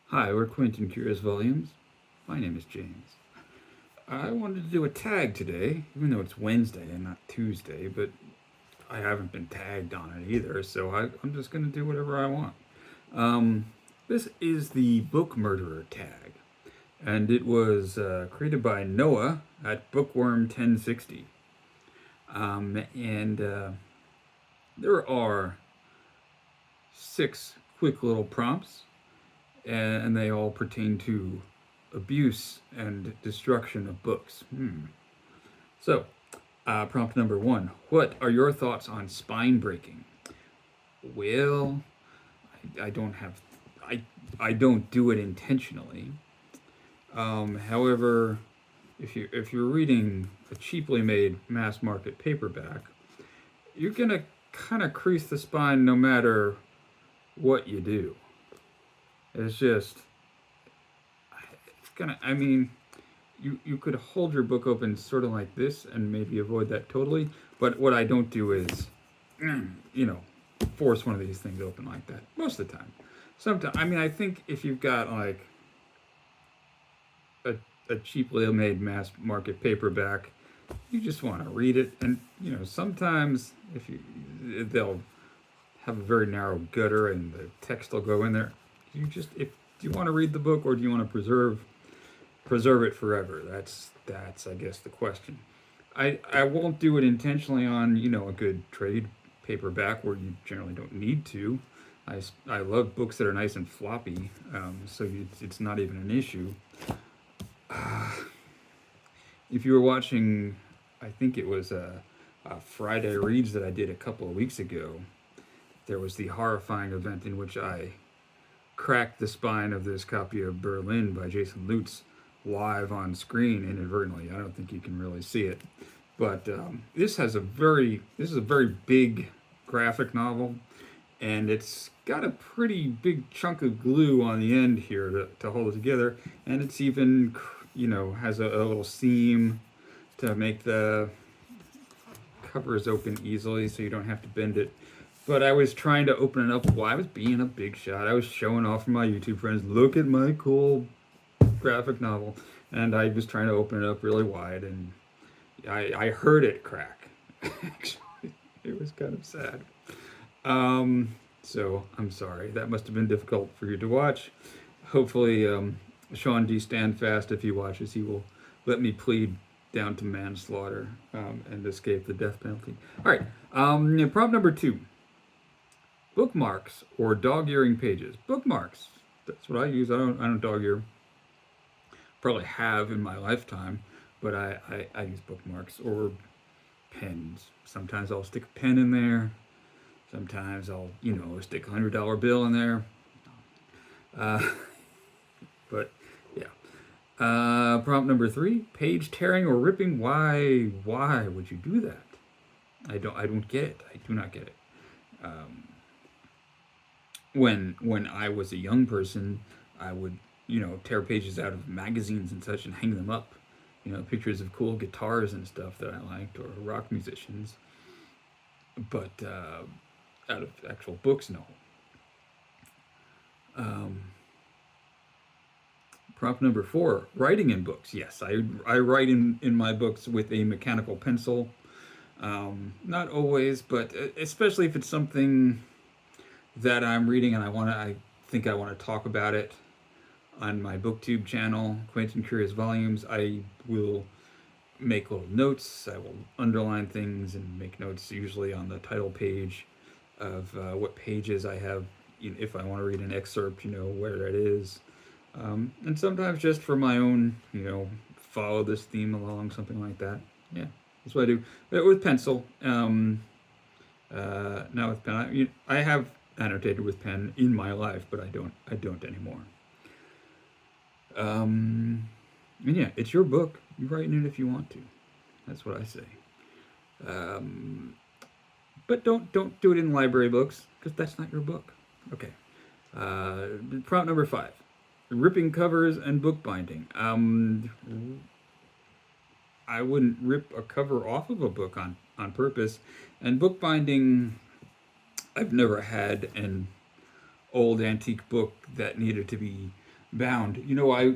Hi, we're Quentin Curious Volumes. My name is James. I wanted to do a tag today, even though it's Wednesday and not Tuesday, but I haven't been tagged on it either, so I'm just going to do whatever I want. This is the Book Murderer tag, and it was created by Noah at Bookworm 1060. And there are 6 quick little prompts, and they all pertain to abuse and destruction of books. So, prompt number 1: what are your thoughts on spine breaking? Well, I don't have, I don't do it intentionally. However, if you're reading a cheaply made mass market paperback, you're gonna kind of crease the spine no matter what you do. It's just, it's gonna. I mean, you could hold your book open sort of like this and maybe avoid that totally. But what I don't do is, you know, force one of these things open like that most of the time. Sometimes, I mean, I think if you've got like a, a cheaply made mass market paperback, you just want to read it, and sometimes if you they'll have a very narrow gutter and the text will go in there. You just if do you want to read the book or do you want to preserve it forever? That's I guess the question. I won't do it intentionally on a good trade paperback where you generally don't need to. I love books that are nice and floppy, so it's not even an issue. If you were watching, I think it was a Friday Reads that I did a couple of weeks ago, there was the horrifying event in which I cracked the spine of this copy of Berlin by Jason Lutz live on screen inadvertently. I don't think you can really see it, but this is a very big graphic novel, and it's got a pretty big chunk of glue on the end here to hold it together, and it's even has a little seam to make the covers open easily so you don't have to bend it. But I was trying to open it up while I was being a big shot. I was showing off for my YouTube friends, look at my cool graphic novel. And I was trying to open it up really wide, and I heard it crack. Actually, it was kind of sad. So I'm sorry. That must have been difficult for you to watch. Hopefully, Shawn D Standfast, if he watches, he will let me plead down to manslaughter and escape the death penalty. All right. Prompt number 2: bookmarks or dog-earing pages. Bookmarks. That's what I use. I don't dog-ear. Probably have in my lifetime, but I use bookmarks or pens. Sometimes I'll stick a pen in there. Sometimes I'll stick $100 bill in there. But yeah. Prompt number 3: page tearing or ripping. Why would you do that? I don't get it. I do not get it. When I was a young person, I would tear pages out of magazines and such and hang them up. Pictures of cool guitars and stuff that I liked, or rock musicians. But out of actual books, no. Prompt number 4: writing in books. Yes, I write in my books with a mechanical pencil. Not always, but especially if it's something that I'm reading and I think I want to talk about it on my BookTube channel, Quentin Curious Volumes. I will make little notes. I will underline things and make notes, usually on the title page of what pages I have. If I want to read an excerpt, where that is. And sometimes just for my own, follow this theme along, something like that. Yeah, that's what I do. But with pencil. Now with pen, I have annotated with pen in my life, but I don't anymore. And yeah, it's your book. You write in it if you want to. That's what I say. But don't do it in library books, because that's not your book. Okay. Prompt number 5: ripping covers and bookbinding. I wouldn't rip a cover off of a book on purpose. And bookbinding, I've never had an old antique book that needed to be bound. I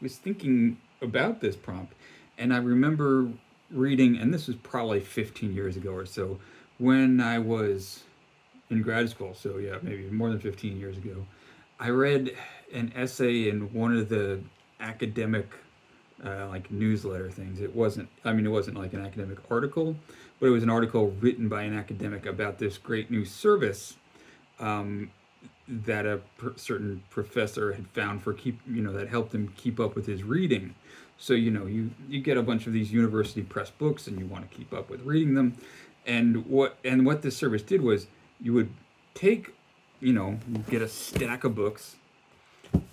was thinking about this prompt, and I remember reading, and this was probably 15 years ago or so, when I was in grad school. So yeah, maybe more than 15 years ago. I read an essay in one of the academic like newsletter things. It wasn't like an academic article, but it was an article written by an academic about this great new service um, that a certain professor had found for that helped him keep up with his reading. So you get a bunch of these university press books and you want to keep up with reading them, and what this service did was you would take you get a stack of books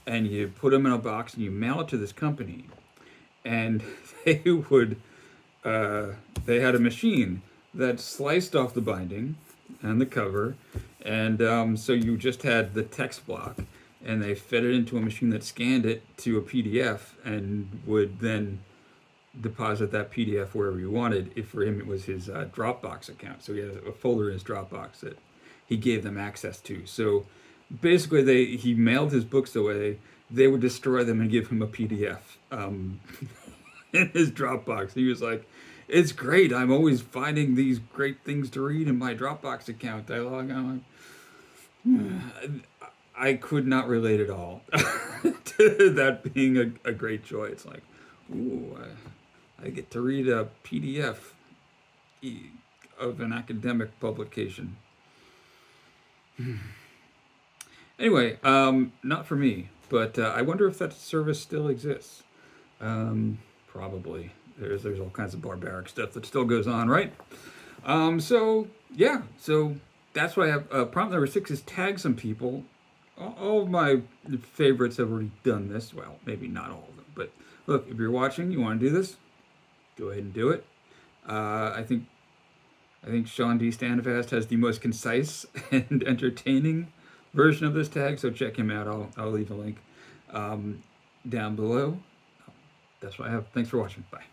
and you put them in a box and you mail it to this company, and they would they had a machine that sliced off the binding and the cover, and so you just had the text block, and they fed it into a machine that scanned it to a PDF and would then deposit that PDF wherever you wanted. If for him it was his Dropbox account, so he had a folder in his Dropbox that he gave them access to. So basically, he mailed his books away. They would destroy them and give him a PDF in his Dropbox. He was like, "It's great. I'm always finding these great things to read in my Dropbox account." I log on. I could not relate at all to that being a great joy. It's like, ooh, I get to read a PDF of an academic publication. Anyway, not for me, but I wonder if that service still exists. Probably. There's all kinds of barbaric stuff that still goes on, right? So yeah, so that's why I have prompt number 6 is tag some people. All of my favorites have already done this. Well, maybe not all of them, but look, if you're watching, you want to do this, go ahead and do it. I think Shawn D Standfast has the most concise and entertaining version of this tag, so check him out. I'll leave a link down below. That's what I have. Thanks for watching. Bye.